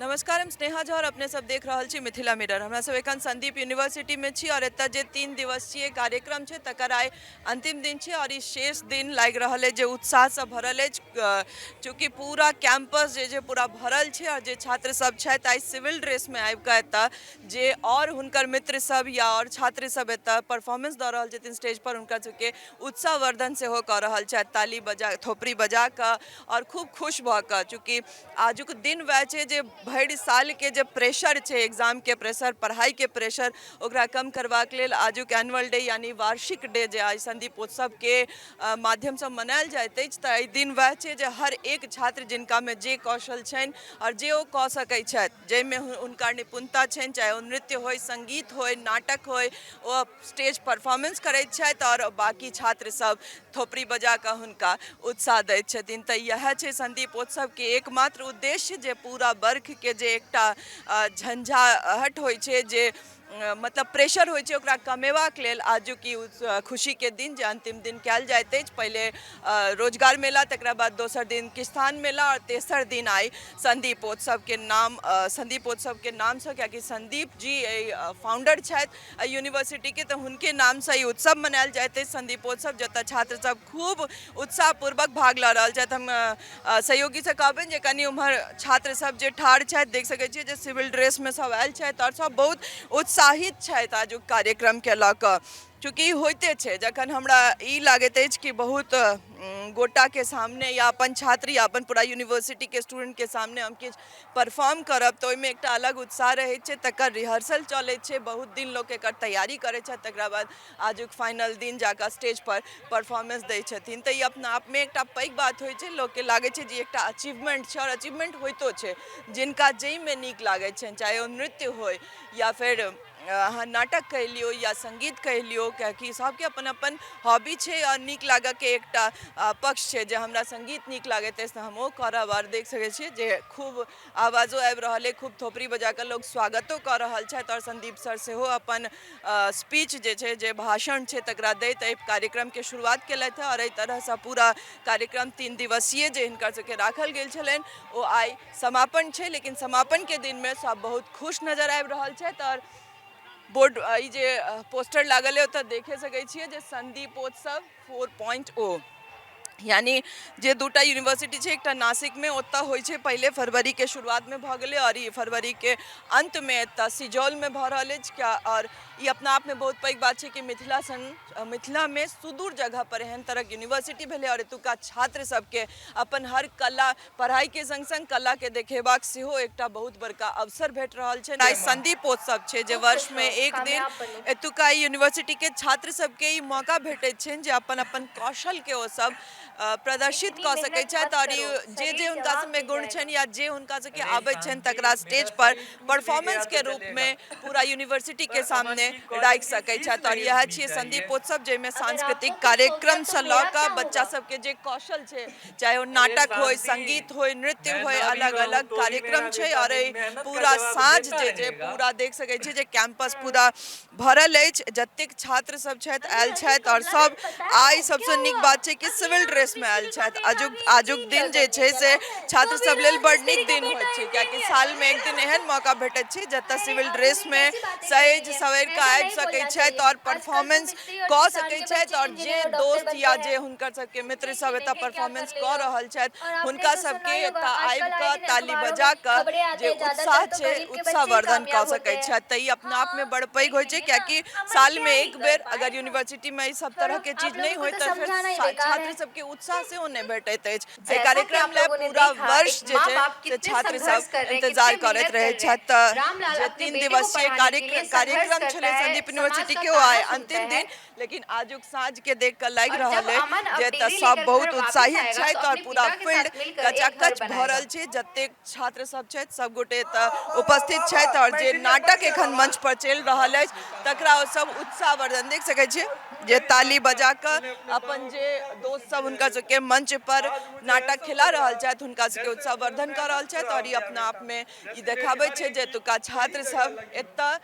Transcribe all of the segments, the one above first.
नमस्कार, हम स्नेहा झा और अपने सब देख रहल छी मिथिला मिरर। हमरा सब एखन संदीप यूनिवर्सिटी में छी और एतऽ जे 3 दिवसीय कार्यक्रम छै तकर आइ अंतिम दिन छै और ई शेष दिन लागि रहल है जे उत्साह से भरल है। चूँकि पूरा कैंपस जे पूरा भरल छै और जे छात्र सब छथि आइ सिविल ड्रेस में आबि कऽ एतऽ जे और हुनकर मित्र सब या और छात्र सब एतऽ परफॉर्मेंस दऽ रहल छथिन स्टेज पर, हुनकर सबके उत्साहवर्धन सेहो कऽ रहल छथि ताली बजा थोपड़ी बजा कऽ और खूब खुश भऽ कऽ। चूँकि आजुक दिन वएह छै जे भरि साल के जे प्रेशर छै, एग्जाम के प्रेशर, पढ़ाई के प्रेशर, ओकरा कम करबाक लेल आजुक एनुअल डे यानी वार्षिक डे जे आइ संदीपोत्सव के माध्यम से मनायल जाइत अछि। तऽ एहि दिन वएह छै जे हर एक छात्र जिनका में जे कौशल छनि और जे ओ कऽ सकैत छथि, जाहिमे हुनका निपुणता छनि, चाहे ओ नृत्य होय, संगीत होय, नाटक होय, ओ स्टेज परफॉर्मेंस करैत छथि और बाकी छात्र सब थोपड़ी बजा कऽ हुनका उत्साह दैत छथिन। तऽ इएह छै संदीपोत्सव के एकमात्र उद्देश्य जे पूरा वर्ष के जे एकटा झंझाहट होइ छै, जे मतलब प्रेशर होइ छै, ओकरा कमेबाक लेल आजुक ई खुशी के दिन जे अंतिम दिन कयल जाइत अछि। पहिले रोजगार मेला, तकरा बाद दोसर दिन किस्तान मेला और तेसर दिन आइ संदीपोत्सव के नाम से, कियाकि संदीप जी फाउंडर छथि यूनिवर्सिटी के, तऽ हुनके नाम से ई उत्सव मनायल जाइत अछि संदीपोत्सव, जतऽ छात्र सब खूब उत्साहपूर्वक भाग लऽ रहल छथि। हम सहयोगी से कहबनि जे कनि उम्हर छात्र सब जे ठाढ़ छथि देख सकैत छियै जे सिविल ड्रेस में सब आयल छथि और सब बहुत उत्साहित छथि आजुक कार्यक्रम के लऽ कऽ। चूँकि होइते छै जखन हमरा ई लागैत अछि कि बहुत गोटा के सामने या अपन छात्र या अपन पूरा यूनिवर्सिटी के स्टूडेंट के सामने हम किछु परफॉर्म करब तऽ ओहिमे एकटा अलग उत्साह रहैत छै, तकर रिहर्सल चलैत छै, बहुत दिन लोग एकर तैयारी करैत छथि, तकरा बाद आजुक फाइनल दिन जाकऽ स्टेज पर परफॉर्मेंस दै छथिन। तऽ ई अपना आपमे एकटा पैघ बात होइ छै, लोकके लागै छै जे एकटा अचीवमेंट छै और अचीवमेंट होइतो छै। जिनका जाहिमे नीक लागै छनि, चाहे ओ नृत्य होय या फिर अहाँ नाटक कहि लियौ या संगीत कहि लियौ, कियाकि सबके अपन अपन हॉबी छै और नीक लागऽ के एकटा पक्ष छै। जे हमरा संगीत नीक लागैत अछि तऽ हम ओ करब, और देख सकै छियै जे खूब आवाजो आबि रहल अइ, खूब थोपड़ी बजा कऽ लोक स्वागतो कऽ रहल छथि और संदीप सर सेहो अपन स्पीच जे छै, जे भाषण छै, तकरा दैत एहि कार्यक्रम के शुरुआत केलथि है। और एहि तरहसँ पूरा कार्यक्रम 3 दिवसीय जे हिनकर सबके राखल गेल छलनि ओ आइ समापन छै। लेकिन समापन के दिन में सब बहुत खुश नजर आबि रहल छथि और बोर्ड ई जे पोस्टर लागल है ओतऽ देखे सकै छियै जे संदीपोत्सव 4.0, यानी जे दूटा यूनिवर्सिटी छै, एकटा नासिक में ओतऽ होइ छै पहले फरवरी के शुरुआत में भऽ गेलै और ई फरवरी के अंत में एतऽ सिजौल में भऽ रहल अछि। क्या और ई अपना आप में बहुत पैघ बात छै कि मिथिला में सुदूर जगह पर एहन तरहक यूनिवर्सिटी भेलै और एतुका छात्र सबके अपन हर कला, पढ़ाई के संग संग कला के देखेबाक सेहो एकटा बहुत बड़का अवसर भेट रहल छै। आइ संदीपोत्सव छै जे वर्ष में एक दिन एतुका यूनिवर्सिटी के छात्र सबके ई मौका भेटैत छनि जे अपन अपन कौशल के ओ सब प्रदर्शित कऽ सकैत छथि और जे हुनका सबमे गुण छनि या जे हुनका सबके आबैत छनि तकरा स्टेज पर परफॉर्मेंस के रूप में पूरा यूनिवर्सिटी के सामने राखि सकैत छथि। और यह छियै संदीपोत्सव, जाहिमे सांस्कृतिक कार्यक्रम से लऽ कऽ बच्चा सबके जे कौशल छै, चाहे ओ नाटक होय, संगीत होय, नृत्य होय, अलग अलग कार्यक्रम छै। और पूरा साँझ जे पूरा देख सकैत छियै जे कैंपस पूरा भरल अछि, जतेक छात्र सब छथि आयल छथि और सब आइ सबसँ नीक बात छै कि सिविल ड्रेस में आयल छथि। आजुक दिन जे छै से छात्र सब लेल बड़ नीक दिन होइत छै, कियाकि साल में एक दिन एहन मौका भेटैत छै जतऽ सिविल ड्रेस में सज सवर कऽ आबि सकैत छथि और परफॉर्मेंस कऽ सकैत छथि। और जे दोस्त या जे हुनकर सबके मित्र सब एतऽ परफॉर्मेंस कऽ रहल छथि हुनका सबके एतऽ आबि कऽ ताली बजा कऽ जे उत्साह छै, उत्साहवर्धन कऽ सकैत छथि। तऽ ई अपना आप में बड़ पैघ होइ छै, कियाकि साल में एक बेर अगर यूनिवर्सिटी में ई सब तरह के चीज नहीं होय तऽ फिर छात्र सबके उत्साह सेहो नहि भेटैत अछि। एहि कार्यक्रम लेल पूरा वर्ष जे छै से छात्र सब इंतजार करैत रहै छथि। तऽ जे 3 दिवसीय कार्यक्रम छलै संदीप यूनिवर्सिटी के, ओ आइ अंतिम दिन, लेकिन आजुक साँझ के देख कऽ लागि रहल है जे एतऽ सब बहुत उत्साहित छथि और पूरा फील्ड कचाकच भरल छै। जतेक छात्र सब छथि सब गोटे एतऽ उपस्थित छथि और जे नाटक एखन मंच पर चलि रहल अछि तकरा ओ सब उत्साहवर्धन देख सकै छियै जे ताली बजा कऽ अपन जे दोस्त सब हुनका सबके मंच पर नाटक खिला रहल छथि हुनका सबके उत्साहवर्धन कऽ रहल छथि। और ई अपना आप में ई देखाबैत छै जे एतुका छात्र सब एतऽ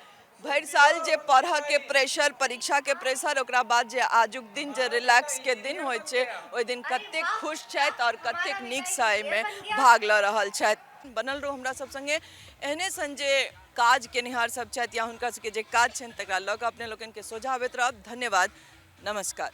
भरि साल जे पढ़ऽ के प्रेशर, परीक्षा के प्रेशर, ओकरा बाद जे आजुक दिन जे रिलैक्स के दिन होइ छै, ओहि दिन कतेक खुश छथि और कतेक नीकसँ एहिमे भाग लऽ रहल छथि। बनल रहो हमरा सब संगे एहने सन जे काज केनिहार सब छथि या हुनका सबके जे काज छनि तकरा लऽ कऽ अपने लोकनिके सोझा अबैत रहब। धन्यवाद, नमस्कार।